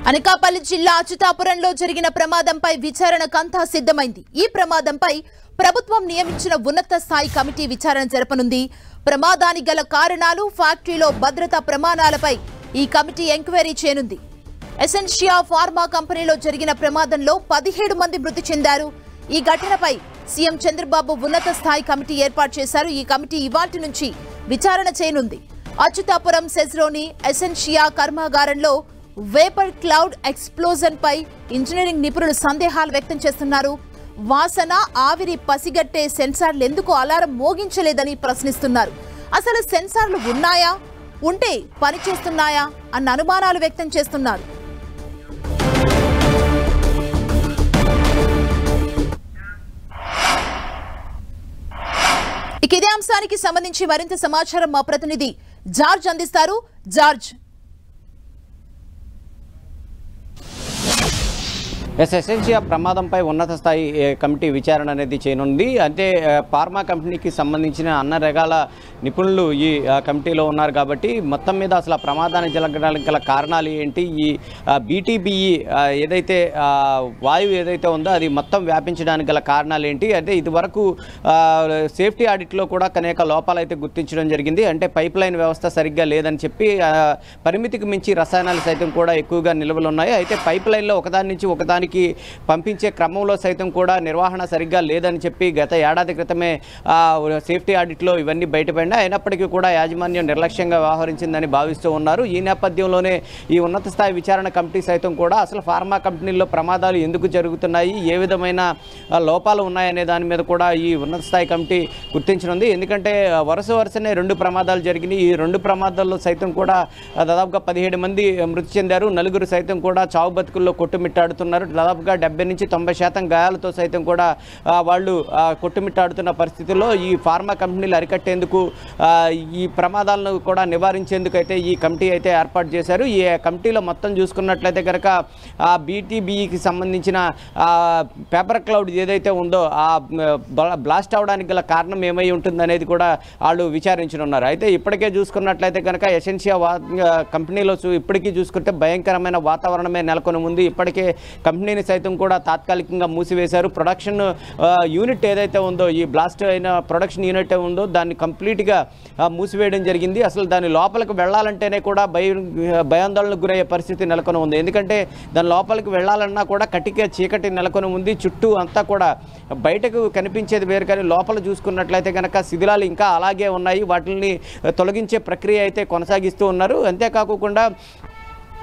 అనకాపల్లి జిల్లా అచ్యుతాపురంలో జరిగిన ప్రమాదంపై విచారణకంతా సిద్ధమైంది. ఈ ప్రమాదంపై ప్రభుత్వం నియమించిన ఉన్నత స్థాయి కమిటీ విచారణ జరపనుంది. ప్రమాదానికి గల కారణాలు, ఫ్యాక్టరీలో భద్రతా ప్రమాణాలపై ఈ కమిటీ ఎంక్వైరీ చేయనుంది. ఎసెన్షియా ఫార్మా కంపెనీలో జరిగిన ప్రమాదంలో 17 మంది మృతి చెందారు. ఈ ఘటనపై సీఎం చంద్రబాబు ఉన్నత స్థాయి కమిటీ ఏర్పాటు చేశారు. ఈ కమిటీ ఇవాల్టి నుంచి విచారణ చేయనుంది. అచ్యుతాపురం సెజ్లోని ఎసెన్షియా కర్మాగారంలో వేపర్ క్లౌడ్ ఎక్స్ప్లోజన్ పై ఇంజనీరింగ్ నిపుణులు సందేహాలు వ్యక్తం చేస్తున్నారు. వాసన, ఆవిరి పసిగట్టే సెన్సార్లు ఎందుకు అలారం మోగించలేదని ప్రశ్నిస్తున్నారు. అసలు సెన్సార్లు ఉన్నాయా, ఉంటే పనిచేస్తున్నాయా అన్న అనుమానాలు వ్యక్తం చేస్తున్నారు. ఇదే అంశానికి సంబంధించి మరింత సమాచారం మా ప్రతినిధి జార్జ్ అందిస్తారు. జార్జ్, ఎసెన్షియా ప్రమాదంపై ఉన్నత స్థాయి కమిటీ విచారణ అనేది చేయనుంది. అంటే ఫార్మా కంపెనీకి సంబంధించిన అన్ని రకాల నిపుణులు ఈ కమిటీలో ఉన్నారు కాబట్టి మొత్తం మీద అసలు ఆ ప్రమాదాన్ని జరగడానికి గల కారణాలు ఏంటి, ఈ బీటీబీఈ ఏదైతే వాయువు ఏదైతే ఉందో అది మొత్తం వ్యాపించడానికి గల కారణాలు ఏంటి, అంటే ఇదివరకు సేఫ్టీ ఆడిట్లో కూడా అనేక లోపాలు అయితే గుర్తించడం జరిగింది. అంటే పైప్ లైన్ వ్యవస్థ సరిగ్గా లేదని చెప్పి పరిమితికి మించి రసాయనాలు సైతం కూడా ఎక్కువగా నిల్వలు ఉన్నాయి. అయితే పైప్ లైన్లో ఒకదాని నుంచి ఒకదానికి పంపించే క్రమంలో సైతం కూడా నిర్వహణ సరిగ్గా లేదని చెప్పి గత ఏడాది క్రితమే సేఫ్టీ ఆడిట్లో ఇవన్నీ బయటపడినాయి. అయినప్పటికీ కూడా యాజమాన్యం నిర్లక్ష్యంగా వ్యవహరించిందని భావిస్తూ ఉన్నారు. ఈ నేపథ్యంలోనే ఈ ఉన్నత స్థాయి విచారణ కమిటీ సైతం కూడా అసలు ఫార్మా కంపెనీల్లో ప్రమాదాలు ఎందుకు జరుగుతున్నాయి, ఏ విధమైన లోపాలు ఉన్నాయనే దాని మీద కూడా ఈ ఉన్నత స్థాయి కమిటీ గుర్తించనుంది. ఎందుకంటే వరుసనే 2 ప్రమాదాలు జరిగినాయి. ఈ 2 ప్రమాదాల్లో సైతం కూడా దాదాపుగా 17 మంది మృతి చెందారు. 4 సైతం కూడా చావు బతుకుల్లో కొట్టుమిట్టాడుతున్నారు. దాదాపుగా 70 నుంచి 90% గాయాలతో సైతం కూడా వాళ్ళు కొట్టుమిట్టాడుతున్న పరిస్థితుల్లో ఈ ఫార్మా కంపెనీలు అరికట్టేందుకు, ఈ ప్రమాదాలను కూడా నివారించేందుకు అయితే ఈ కమిటీ అయితే ఏర్పాటు చేశారు. ఈ కమిటీలో మొత్తం చూసుకున్నట్లయితే కనుక ఆ బీటీబీఈకి సంబంధించిన పేపర్ క్లౌడ్ ఏదైతే ఉందో ఆ బ్లాస్ట్ అవడానికి గల కారణం ఏమై ఉంటుందనేది కూడా వాళ్ళు విచారించనున్నారు. అయితే ఇప్పటికే చూసుకున్నట్లయితే కనుక ఎసెన్షియా కంపెనీలో ఇప్పటికీ చూసుకుంటే భయంకరమైన వాతావరణమే నెలకొని ఉంది. ఇప్పటికే కంపెనీని సైతం కూడా తాత్కాలికంగా మూసివేశారు. ప్రొడక్షన్ యూనిట్ ఏదైతే ఉందో, ఈ బ్లాస్ట్ అయిన ప్రొడక్షన్ యూనిట్ ఉందో దాన్ని కంప్లీట్గా మూసివేయడం జరిగింది. అసలు దాని లోపలికి వెళ్ళాలంటేనే కూడా భయాందోళనకు గురయ్యే పరిస్థితి నెలకొని ఉంది. ఎందుకంటే దాని లోపలికి వెళ్ళాలన్నా కూడా కటిక చీకటి నెలకొని ఉంది. చుట్టూ అంతా కూడా బయటకు కనిపించేది వేరు, కానీ లోపల చూసుకున్నట్లయితే కనుక శిథిలాలు ఇంకా అలాగే ఉన్నాయి. వాటిని తొలగించే ప్రక్రియ అయితే కొనసాగిస్తూ ఉన్నారు. అంతేకాకుండా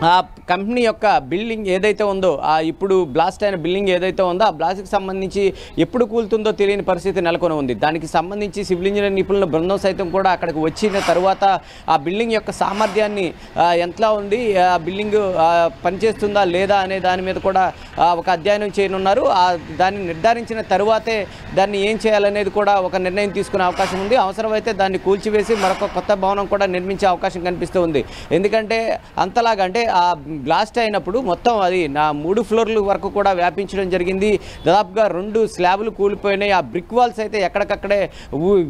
ఆ కంపెనీ యొక్క బిల్డింగ్ ఏదైతే ఉందో, ఇప్పుడు బ్లాస్ట్ అయిన బిల్డింగ్ ఏదైతే ఉందో ఆ బ్లాస్ట్కి సంబంధించి ఎప్పుడు కూలుతుందో తెలియని పరిస్థితి నెలకొని ఉంది. దానికి సంబంధించి సివిల్ ఇంజనీర్ నిపుణుల బృందం సైతం కూడా అక్కడికి వచ్చిన తర్వాత ఆ బిల్డింగ్ యొక్క సామర్థ్యాన్ని ఎంతలా ఉంది, ఆ బిల్డింగ్ పనిచేస్తుందా లేదా అనే దాని మీద కూడా ఒక అధ్యయనం చేయనున్నారు. దాన్ని నిర్ధారించిన తరువాతే దాన్ని ఏం చేయాలనేది కూడా ఒక నిర్ణయం తీసుకునే అవకాశం ఉంది. అవసరమైతే దాన్ని కూల్చివేసి మరొక కొత్త భవనం కూడా నిర్మించే అవకాశం కనిపిస్తూ ఉంది. ఎందుకంటే అంతలాగా, అంటే ఆ బ్లాస్ట్ అయినప్పుడు మొత్తం అది 3 ఫ్లోర్ల వరకు కూడా వ్యాపించడం జరిగింది. దాదాపుగా 2 స్లాబులు కూలిపోయినాయి. ఆ బ్రిక్ వాల్స్ అయితే ఎక్కడికక్కడే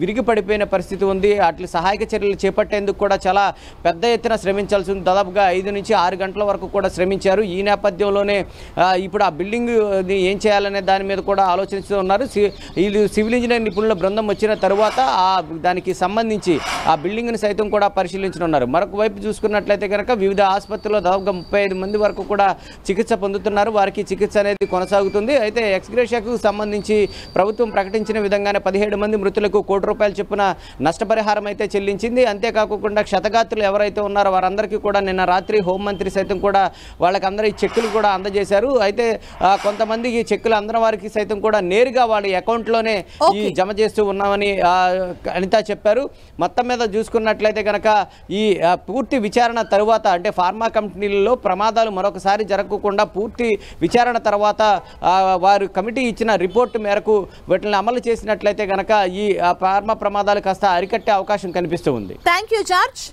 విరిగి పడిపోయిన పరిస్థితి ఉంది. అట్లా సహాయక చర్యలు చేపట్టేందుకు కూడా చాలా పెద్ద ఎత్తున శ్రమించాల్సి ఉంది. దాదాపుగా 5 నుంచి 6 గంటల వరకు కూడా శ్రమించారు. ఈ నేపథ్యంలోనే ఇప్పుడు ఆ బిల్డింగ్ ఏం చేయాలనే దాని మీద కూడా ఆలోచిస్తూ ఉన్నారు. వీళ్ళు సివిల్ ఇంజనీర్ నిపుణుల బృందం వచ్చిన తర్వాత దానికి సంబంధించి ఆ బిల్డింగ్ని సైతం కూడా పరిశీలించనున్నారు. మరొక వైపు చూసుకున్నట్లయితే కనుక వివిధ ఆసుపత్రుల్లో దాదాపుగా 35 మంది వరకు కూడా చికిత్స పొందుతున్నారు. వారికి చికిత్స అనేది కొనసాగుతుంది. అయితే ఎక్స్గ్రేషియాకు సంబంధించి ప్రభుత్వం ప్రకటించిన విధంగానే 17 మంది మృతులకు ₹1 చొప్పున నష్టపరిహారం అయితే చెల్లించింది. అంతేకాకుండా క్షతగాత్రులు ఎవరైతే ఉన్నారో వారందరికీ కూడా నిన్న రాత్రి హోంమంత్రి సైతం కూడా వాళ్ళకందరూ ఈ చెక్కులు కూడా అందజేశారు. అయితే కొంతమందికి చెక్కులు అందరం వారికి సైతం కూడా నేరుగా వాళ్ళ అకౌంట్లోనే ఈ జమ చేస్తూ ఉన్నామని అనిత చెప్పారు. మొత్తం మీద చూసుకున్నట్లయితే కనుక ఈ పూర్తి విచారణ తరువాత, అంటే ఫార్మా కంపెనీలలో ప్రమాదాలు మరొకసారి జరగకుండా పూర్తి విచారణ తర్వాత వారు కమిటీ ఇచ్చిన రిపోర్టు మేరకు వీటిని అమలు చేసినట్లయితే కనుక ఈ ఫార్మా ప్రమాదాలు కాస్త అరికట్టే అవకాశం కనిపిస్తూ ఉంది. Thank you George.